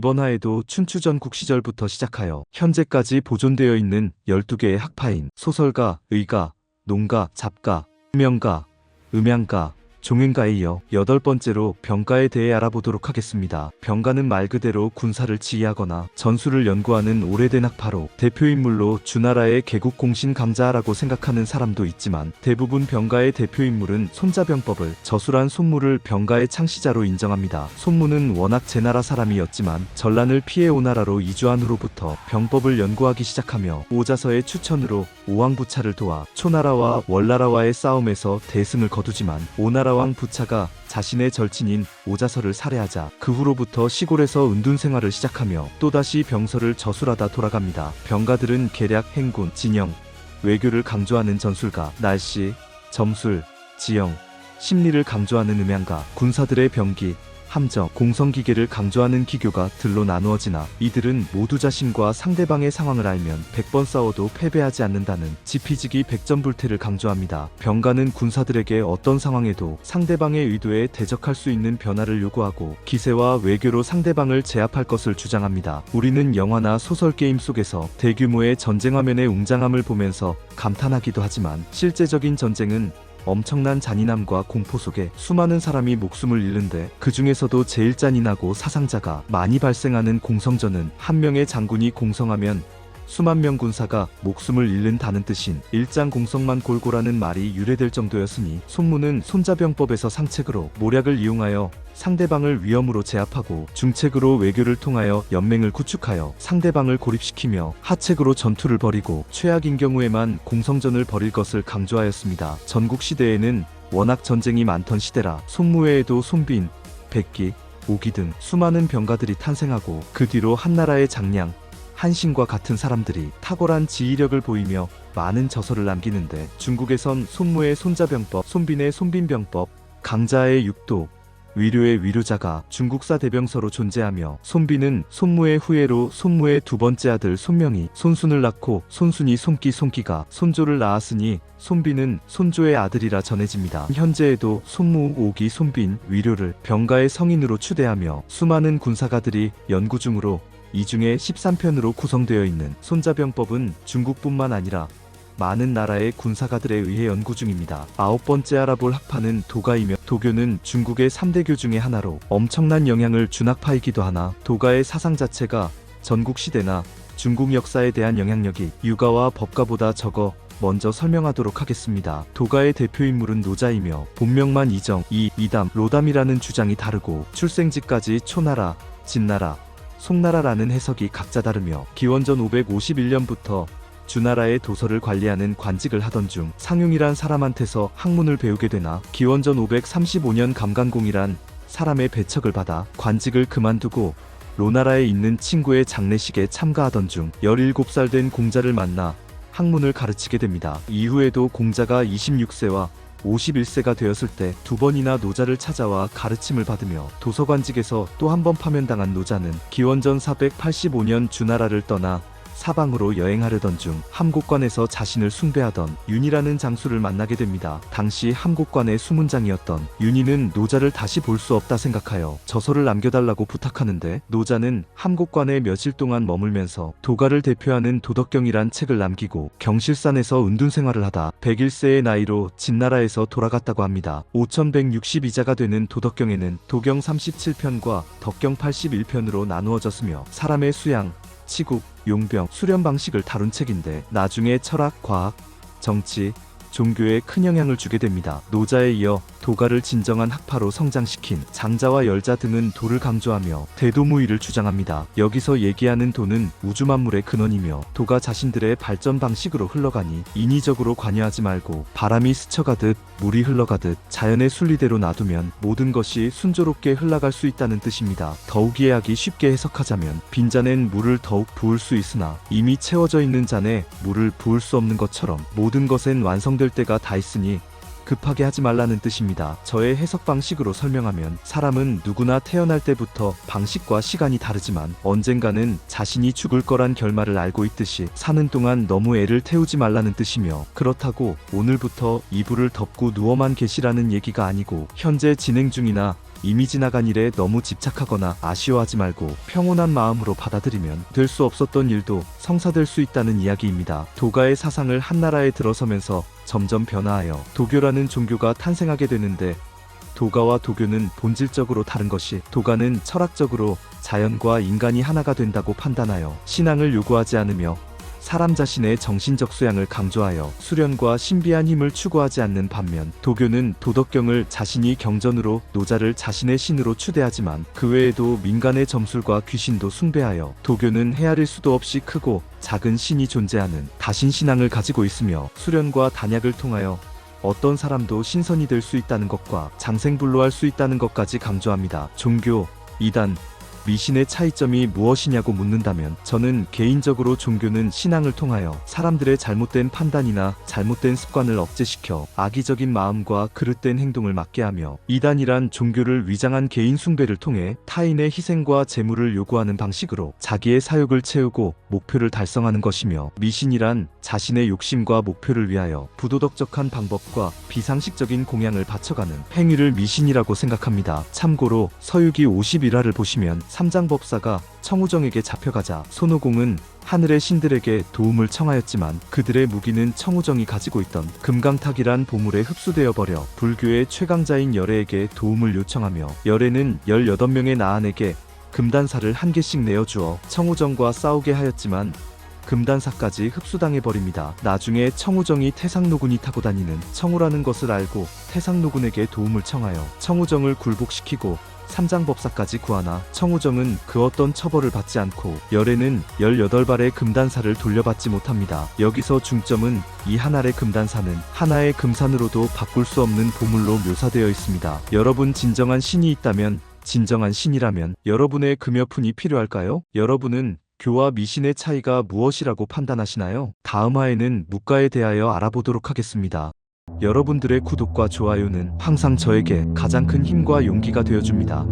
이번 화에도 춘추전국 시절부터 시작하여 현재까지 보존되어 있는 12개의 학파인 소설가, 의가, 농가, 잡가, 명가, 음양가, 종행가에 이어 8번째로 병가에 대해 알아보도록 하겠습니다. 병가는 말 그대로 군사를 지휘하거나 전술을 연구하는 오래된 학파로 대표인물로 주나라의 개국 공신 강자라고 생각하는 사람도 있지만 대부분 병가의 대표인물은 손자병법을 저술한 손무를 병가의 창시자로 인정합니다. 손무는 워낙 제나라 사람이었지만 전란을 피해 오나라로 이주한 후로부터 병법을 연구하기 시작하며 오자서의 추천으로 오왕부차를 도와 초나라와 월나라와의 싸움에서 대승을 거두지만 오나라 왕 부차가 자신의 절친인 오자서를 살해하자 그 후로부터 시골에서 은둔 생활을 시작하며 또다시 병서를 저술하다 돌아갑니다. 병가들은 계략, 행군, 진영, 외교를 강조하는 전술가, 날씨, 점술, 지형, 심리를 강조하는 음양가, 군사들의 병기, 함정, 공성기계를 강조하는 기교가 들로 나누어지나 이들은 모두 자신과 상대방의 상황을 알면 100번 싸워도 패배하지 않는다는 지피지기 백전불태를 강조합니다. 병가는 군사들에게 어떤 상황에도 상대방의 의도에 대적할 수 있는 변화를 요구하고 기세와 외교로 상대방을 제압할 것을 주장합니다. 우리는 영화나 소설 게임 속에서 대규모의 전쟁 화면의 웅장함을 보면서 감탄하기도 하지만 실제적인 전쟁은 엄청난 잔인함과 공포 속에 수많은 사람이 목숨을 잃는데 그 중에서도 제일 잔인하고 사상자가 많이 발생하는 공성전은 한 명의 장군이 공성하면 수만 명 군사가 목숨을 잃는다는 뜻인 일장공성만 골고라는 말이 유래될 정도였으니 손무는 손자병법에서 상책으로 모략을 이용하여 상대방을 위험으로 제압하고 중책으로 외교를 통하여 연맹을 구축하여 상대방을 고립시키며 하책으로 전투를 벌이고 최악인 경우에만 공성전을 벌일 것을 강조하였습니다. 전국시대에는 워낙 전쟁이 많던 시대라 손무 외에도 손빈, 백기, 오기 등 수많은 병가들이 탄생하고 그 뒤로 한나라의 장량, 한신과 같은 사람들이 탁월한 지휘력을 보이며 많은 저서를 남기는데 중국에선 손무의 손자병법, 손빈의 손빈병법, 강자의 육도, 위료의 위료자가 중국사 대병서로 존재하며 손빈은 손무의 후예로 손무의 두 번째 아들 손명이 손순을 낳고 손순이 손기 손기가 손조를 낳았으니 손빈은 손조의 아들이라 전해집니다. 현재에도 손무, 오기, 손빈, 위료를 병가의 성인으로 추대하며 수많은 군사가들이 연구 중으로 이 중에 13편으로 구성되어 있는 손자병법은 중국뿐만 아니라 많은 나라의 군사가들에 의해 연구 중입니다. 9번째 알아볼 학파는 도가이며 도교는 중국의 3대교 중의 하나로 엄청난 영향을 준 학파이기도 하나 도가의 사상 자체가 전국시대나 중국 역사에 대한 영향력이 유가와 법가보다 적어 먼저 설명하도록 하겠습니다. 도가의 대표인물은 노자이며 본명만 이정, 이담, 로담이라는 주장이 다르고 출생지까지 초나라, 진나라, 송나라라는 해석이 각자 다르며 기원전 551년부터 주나라의 도서를 관리하는 관직을 하던 중 상용이란 사람한테서 학문을 배우게 되나 기원전 535년 감간공이란 사람의 배척을 받아 관직을 그만두고 로나라에 있는 친구의 장례식에 참가하던 중 17살 된 공자를 만나 학문을 가르치게 됩니다. 이후에도 공자가 26세와 51세가 되었을 때 2번이나 노자를 찾아와 가르침을 받으며 도서관직에서 또 한 번 파면당한 노자는 기원전 485년 주나라를 떠나 사방으로 여행하려던 중 함곡관에서 자신을 숭배하던 윤희라는 장수를 만나게 됩니다. 당시 함곡관의 수문장이었던 윤희는 노자를 다시 볼 수 없다 생각하여 저서를 남겨달라고 부탁하는데 노자는 함곡관에 며칠 동안 머물면서 도가를 대표하는 도덕경이란 책을 남기고 경실산에서 은둔 생활을 하다 101세의 나이로 진나라에서 돌아갔다고 합니다. 5162자가 되는 도덕경에는 도경 37편과 덕경 81편으로 나누어졌으며 사람의 수양, 치국, 용병, 수련 방식을 다룬 책인데 나중에 철학, 과학, 정치, 종교에 큰 영향을 주게 됩니다. 노자에 이어 도가를 진정한 학파로 성장시킨 장자와 열자 등은 도를 강조하며 대도무이를 주장합니다. 여기서 얘기하는 도는 우주만물의 근원이며 도가 자신들의 발전 방식으로 흘러가니 인위적으로 관여하지 말고 바람이 스쳐가듯 물이 흘러가듯 자연의 순리대로 놔두면 모든 것이 순조롭게 흘러갈 수 있다는 뜻입니다. 더욱 이해하기 쉽게 해석하자면 빈잔엔 물을 더욱 부을 수 있으나 이미 채워져 있는 잔에 물을 부을 수 없는 것처럼 모든 것엔 완성될 때가 다 있으니 급하게 하지 말라는 뜻입니다. 저의 해석 방식으로 설명하면 사람은 누구나 태어날 때부터 방식과 시간이 다르지만 언젠가는 자신이 죽을 거란 결말을 알고 있듯이 사는 동안 너무 애를 태우지 말라는 뜻이며 그렇다고 오늘부터 이불을 덮고 누워만 계시라는 얘기가 아니고 현재 진행 중이나 이미 지나간 일에 너무 집착하거나 아쉬워하지 말고 평온한 마음으로 받아들이면 될 수 없었던 일도 성사될 수 있다는 이야기입니다. 도가의 사상을 한나라에 들어서면서 점점 변화하여 도교라는 종교가 탄생하게 되는데, 도가와 도교는 본질적으로 다른 것이, 도가는 철학적으로 자연과 인간이 하나가 된다고 판단하여 신앙을 요구하지 않으며 사람 자신의 정신적 수양을 강조하여 수련과 신비한 힘을 추구하지 않는 반면, 도교는 도덕경을 자신이 경전으로 노자를 자신의 신으로 추대하지만 그 외에도 민간의 점술과 귀신도 숭배하여 도교는 헤아릴 수도 없이 크고 작은 신이 존재하는 다신신앙을 가지고 있으며, 수련과 단약을 통하여 어떤 사람도 신선이 될 수 있다는 것과 장생불로할 수 있다는 것까지 강조합니다. 종교, 이단, 미신의 차이점이 무엇이냐고 묻는다면, 저는 개인적으로 종교는 신앙을 통하여 사람들의 잘못된 판단이나 잘못된 습관을 억제시켜 악의적인 마음과 그릇된 행동을 막게 하며, 이단이란 종교를 위장한 개인 숭배를 통해 타인의 희생과 재물을 요구하는 방식으로 자기의 사욕을 채우고 목표를 달성하는 것이며, 미신이란 자신의 욕심과 목표를 위하여 부도덕적한 방법과 비상식적인 공양을 바쳐가는 행위를 미신이라고 생각합니다. 참고로 서유기 51화를 보시면 삼장법사가 청우정에게 잡혀가자 손오공은 하늘의 신들에게 도움을 청하였지만 그들의 무기는 청우정이 가지고 있던 금강탁이란 보물에 흡수되어 버려 불교의 최강자인 열애에게 도움을 요청하며, 열애는 18명의 나한에게 금단사를 한 개씩 내어주어 청우정과 싸우게 하였지만 금단사까지 흡수당해버립니다. 나중에 청우정이 태상노군이 타고 다니는 청우라는 것을 알고 태상노군에게 도움을 청하여 청우정을 굴복시키고 삼장법사까지 구하나 청우정은 그 어떤 처벌을 받지 않고 열애는 18발의 금단사를 돌려받지 못합니다. 여기서 중점은 이 한 알의 금단사는 하나의 금산으로도 바꿀 수 없는 보물로 묘사되어 있습니다. 여러분, 진정한 신이 있다면, 진정한 신이라면 여러분의 금여푼이 필요할까요? 여러분은 교와 미신의 차이가 무엇이라고 판단하시나요? 다음 화에는 묵가에 대하여 알아보도록 하겠습니다. 여러분들의 구독과 좋아요는 항상 저에게 가장 큰 힘과 용기가 되어줍니다.